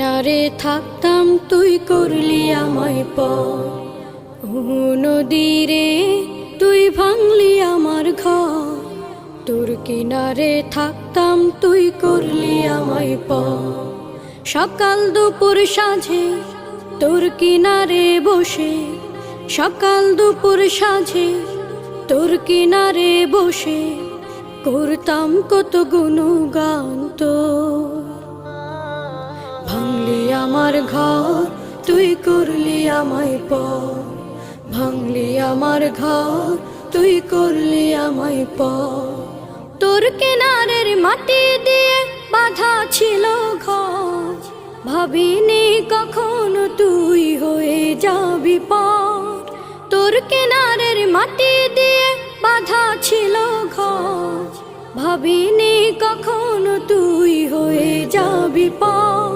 কিনারে থাকতাম তুই করলি আমায় পর, নদীরে তুই ভাঙলি আমার ঘর। তোর কিনারে থাকতাম তুই করলি আমায় পর, সকাল দুপুর সাঁঝে তোর কিনারে বসে, সকাল দুপুর সাঁঝে তোর কিনারে বসে করতাম কত গুণগান তোর। ভাঙলি আমার ঘর তুই করলি আমায় পর, ভাঙলি আমার ঘর তুই করলি আমায় পর। তোর কিনারের মাটি দিয়ে বাঁধা ছিল ঘর, ভাবিনি কখনো তুই হয়ে যাবি পর। তোর কিনারের মাটি দিয়ে বাঁধা ছিল ঘর, ভাবিনি কখনো তুই হয়ে যাবি পর।